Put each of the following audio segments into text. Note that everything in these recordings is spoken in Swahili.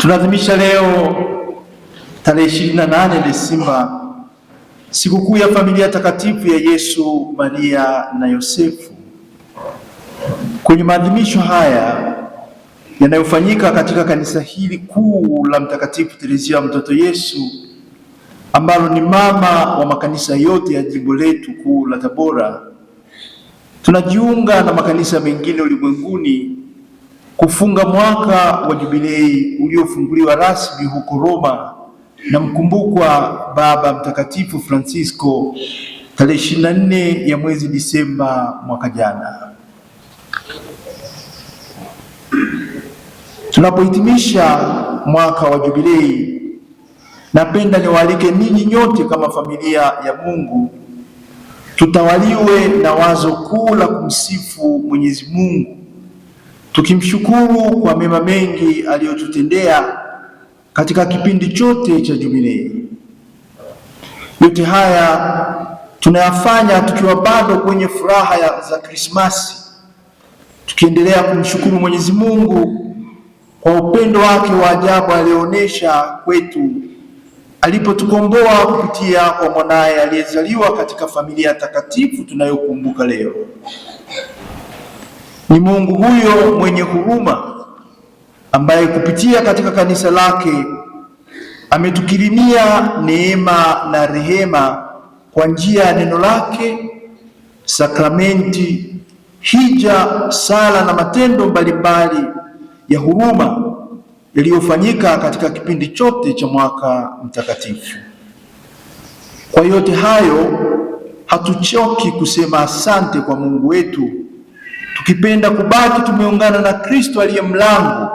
Tunaadhimisha leo tarehe 28 Desemba sikukuu ya familia takatifu ya Yesu, Maria na Yosefu. Kwenye maadhimisho haya yanayofanyika katika kanisa hili kuu la Mtakatifu Teresia mtoto Yesu, ambalo ni mama wa makanisa yote ya jimbo letu kuu la Tabora, tunajiunga na makanisa mengine ulimwenguni kufunga mwaka wa jubilei uliofunguliwa rasmi huko Roma na mkumbukwa Baba Mtakatifu Francisco tarehe 24 ya mwezi Disemba mwaka jana. Tunapohitimisha mwaka wa jubilei, napenda niwaalike ninyi nyote kama familia ya Mungu tutawaliwe na wazo kuu la kumsifu Mwenyezi Mungu, tukimshukuru kwa mema mengi aliyotutendea katika kipindi chote cha jubilei. Yote haya tunayafanya tukiwa bado kwenye furaha za Krismasi, tukiendelea kumshukuru Mwenyezi Mungu kwa upendo wake wa ajabu alioonyesha kwetu alipotukomboa kupitia kwa mwanaye aliyezaliwa katika familia takatifu tunayokumbuka leo. Ni Mungu huyo mwenye huruma ambaye kupitia katika kanisa lake ametukirimia neema na rehema kwa njia ya neno lake, sakramenti, hija, sala na matendo mbalimbali ya huruma yaliyofanyika katika kipindi chote cha mwaka mtakatifu. Kwa yote hayo, hatuchoki kusema asante kwa Mungu wetu, tukipenda kubaki tumeungana na Kristo aliye mlango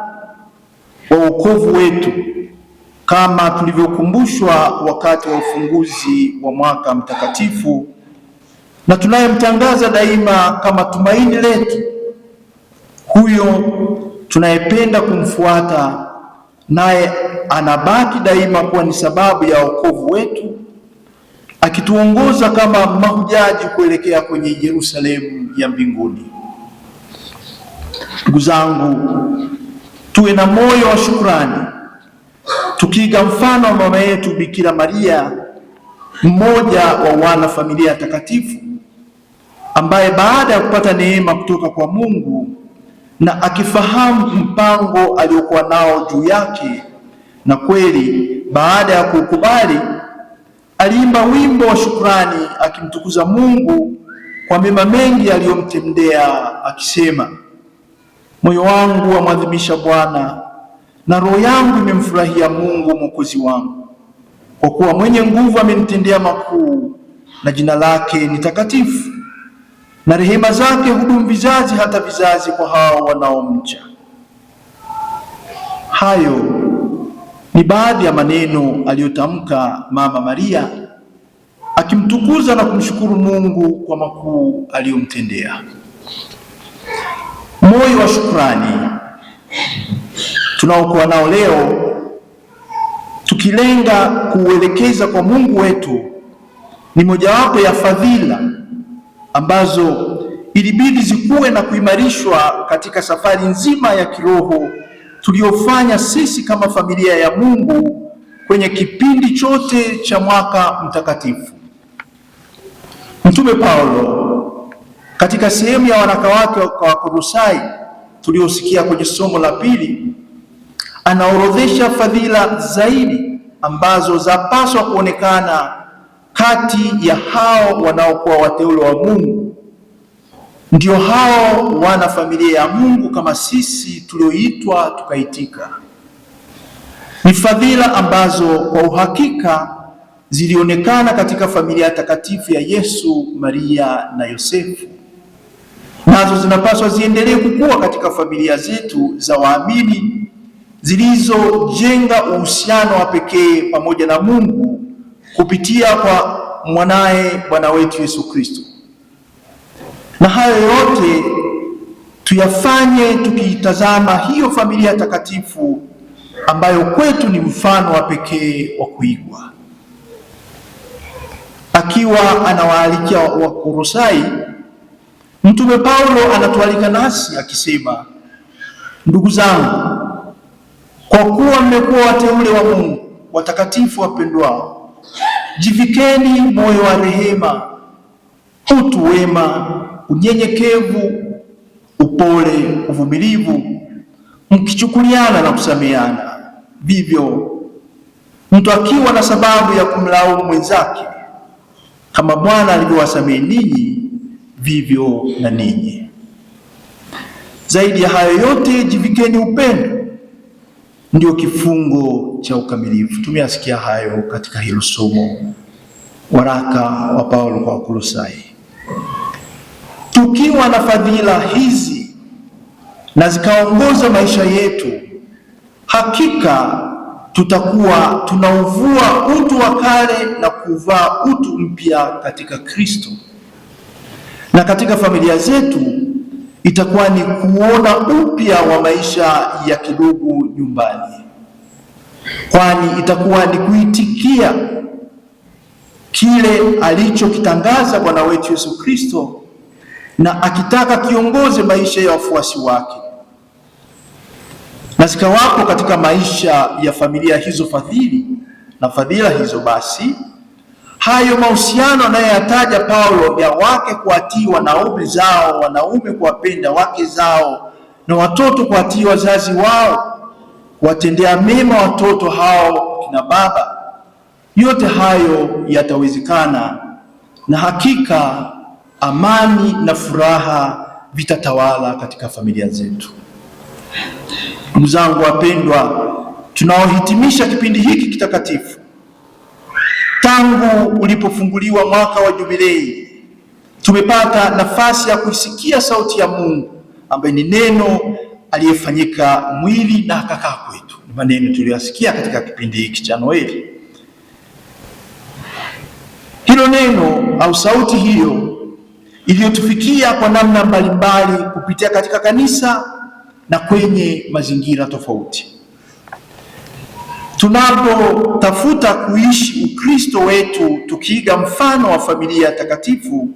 wa wokovu wetu, kama tulivyokumbushwa wakati wa ufunguzi wa mwaka mtakatifu, na tunayemtangaza daima kama tumaini letu, huyo tunayependa kumfuata, naye anabaki daima kuwa ni sababu ya wokovu wetu, akituongoza kama mahujaji kuelekea kwenye Yerusalemu ya mbinguni. Ndugu zangu, tuwe na moyo wa shukrani, tukiiga mfano wa mama yetu Bikira Maria, mmoja wa wana familia takatifu, ambaye baada ya kupata neema kutoka kwa Mungu na akifahamu mpango aliokuwa nao juu yake, na kweli baada ya kukubali, aliimba wimbo wa shukrani akimtukuza Mungu kwa mema mengi aliyomtendea, akisema: moyo wangu wamwadhimisha Bwana, na roho yangu imemfurahia Mungu Mwokozi wangu, kwa kuwa mwenye nguvu amenitendea makuu, na jina lake ni takatifu, na rehema zake hudumu vizazi hata vizazi kwa hao wanaomcha. Hayo ni baadhi ya maneno aliyotamka Mama Maria akimtukuza na kumshukuru Mungu kwa makuu aliyomtendea. Moyo wa shukrani tunaokuwa nao leo, tukilenga kuuelekeza kwa Mungu wetu, ni mojawapo ya fadhila ambazo ilibidi zikuwe na kuimarishwa katika safari nzima ya kiroho tuliyofanya sisi kama familia ya Mungu kwenye kipindi chote cha mwaka mtakatifu. Mtume Paulo katika sehemu ya waraka wake kwa Wakolosai tuliosikia kwenye somo la pili, anaorodhesha fadhila zaidi ambazo zapaswa kuonekana kati ya hao wanaokuwa wateule wa Mungu, ndio hao wana familia ya Mungu kama sisi tulioitwa tukaitika. Ni fadhila ambazo kwa uhakika zilionekana katika familia takatifu ya Yesu, Maria na Yosefu, nazo zinapaswa ziendelee kukua katika familia zetu za waamini zilizojenga uhusiano wa pekee pamoja na Mungu kupitia kwa mwanaye Bwana wetu Yesu Kristo. Na hayo yote tuyafanye tukiitazama hiyo familia takatifu ambayo kwetu ni mfano wa pekee wa kuigwa. Akiwa anawaalikia Wakolosai, Mtume Paulo anatualika nasi akisema: ndugu zangu, Kwa kuwa mmekuwa wateule wa Mungu, watakatifu wapendwao, jivikeni moyo wa rehema, utu wema, unyenyekevu, upole, uvumilivu, mkichukuliana na kusameheana. Vivyo mtu akiwa na sababu ya kumlaumu mwenzake, kama Bwana alivyowasamehe ninyi, vivyo na ninyi. Zaidi ya hayo yote, jivikeni upendo, ndio kifungo cha ukamilifu. Tumeyasikia hayo katika hilo somo, waraka wa Paulo kwa Wakolosai. Tukiwa na fadhila hizi na zikaongoza maisha yetu, hakika tutakuwa tunauvua utu wa kale na kuvaa utu mpya katika Kristo. Na katika familia zetu itakuwa ni kuona upya wa maisha ya kidugu nyumbani, kwani itakuwa ni kuitikia kile alichokitangaza Bwana wetu Yesu Kristo, na akitaka kiongoze maisha ya wafuasi wake. Na zikawapo katika maisha ya familia hizo fadhili na fadhila hizo, basi hayo mahusiano anayoyataja Paulo ya wake kuwatii wanaume zao, wanaume kuwapenda wake zao, na watoto kuwatii wazazi wao, kuwatendea mema watoto hao kina baba, yote hayo yatawezekana, na hakika amani na furaha vitatawala katika familia zetu. Ndugu zangu wapendwa, tunaohitimisha kipindi hiki kitakatifu, tangu ulipofunguliwa mwaka wa Jubilei, tumepata nafasi ya kuisikia sauti ya Mungu ambaye ni neno aliyefanyika mwili na akakaa kwetu. Ni maneno tuliyosikia katika kipindi hiki cha Noeli. Hilo neno au sauti hiyo iliyotufikia kwa namna mbalimbali kupitia katika kanisa na kwenye mazingira tofauti. Tunapotafuta kuishi Ukristo wetu tukiiga mfano wa familia takatifu,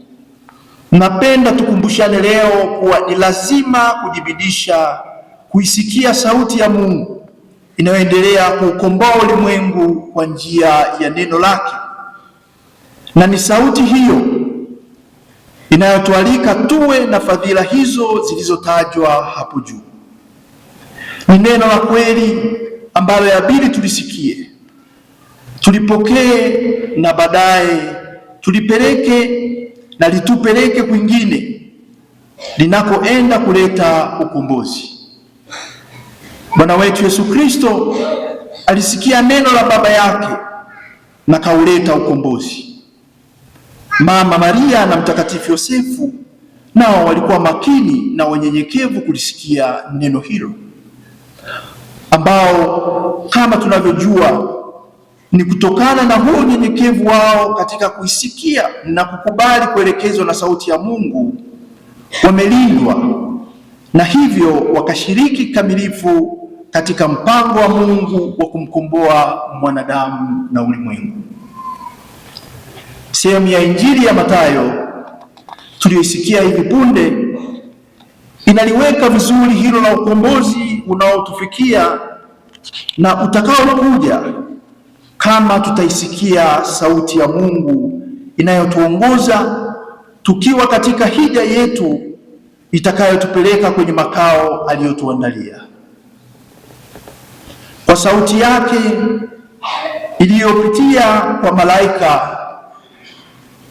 napenda tukumbushane leo kuwa ni lazima kujibidisha kuisikia sauti ya Mungu inayoendelea kuukomboa ulimwengu kwa njia ya neno lake. Na ni sauti hiyo inayotualika tuwe na fadhila hizo zilizotajwa hapo juu. Ni neno la kweli ambalo yabidi tulisikie, tulipokee, na baadaye tulipeleke na litupeleke kwingine linakoenda kuleta ukombozi. Bwana wetu Yesu Kristo alisikia neno la Baba yake na kauleta ukombozi. Mama Maria na Mtakatifu Yosefu nao walikuwa makini na wanyenyekevu kulisikia neno hilo, ambao kama tunavyojua ni kutokana na huo unyenyekevu wao katika kuisikia na kukubali kuelekezwa na sauti ya Mungu, wamelindwa na hivyo wakashiriki kamilifu katika mpango wa Mungu wa kumkomboa mwanadamu na ulimwengu. Sehemu ya Injili ya Mathayo tuliyoisikia hivi punde inaliweka vizuri hilo la ukombozi unaotufikia na utakaokuja kama tutaisikia sauti ya Mungu inayotuongoza tukiwa katika hija yetu itakayotupeleka kwenye makao aliyotuandalia. Kwa sauti yake iliyopitia kwa malaika,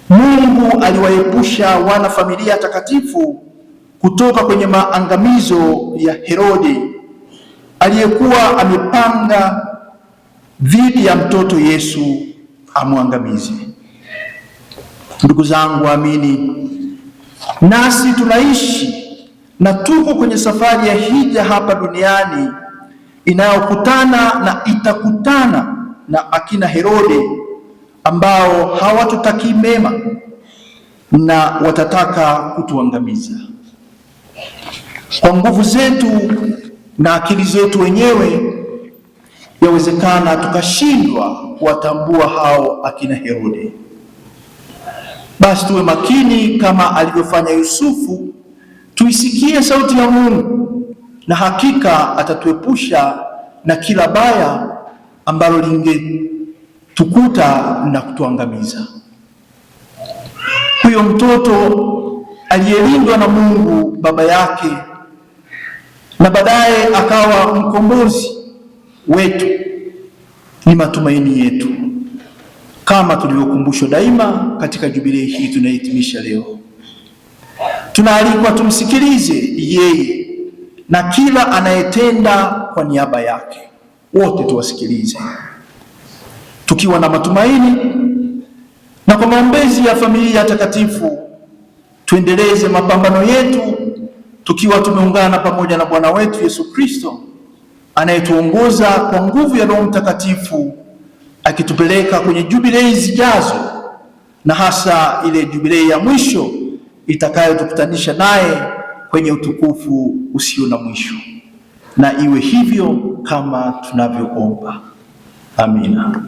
Mungu aliwaepusha wana familia takatifu kutoka kwenye maangamizo ya Herode aliyekuwa amepanga dhidi ya mtoto Yesu amwangamize. Ndugu zangu waamini, nasi tunaishi na tuko kwenye safari ya hija hapa duniani inayokutana na itakutana na akina Herode ambao hawatutakii mema na watataka kutuangamiza. Kwa nguvu zetu na akili zetu wenyewe yawezekana tukashindwa kuwatambua hao akina Herode. Basi tuwe makini kama alivyofanya Yusufu, tuisikie sauti ya Mungu na hakika atatuepusha na kila baya ambalo lingetukuta na kutuangamiza. Huyo mtoto aliyelindwa na Mungu Baba yake na baadaye akawa mkombozi wetu ni matumaini yetu, kama tulivyokumbushwa daima katika jubilei hii tunayohitimisha leo. Tunaalikwa tumsikilize yeye na kila anayetenda kwa niaba yake. Wote tuwasikilize tukiwa na matumaini, na kwa maombezi ya familia takatifu tuendeleze mapambano yetu tukiwa tumeungana pamoja na Bwana wetu Yesu Kristo anayetuongoza kwa nguvu ya Roho Mtakatifu, akitupeleka kwenye jubilei zijazo, na hasa ile jubilei ya mwisho itakayotukutanisha naye kwenye utukufu usio na mwisho. Na iwe hivyo kama tunavyoomba. Amina.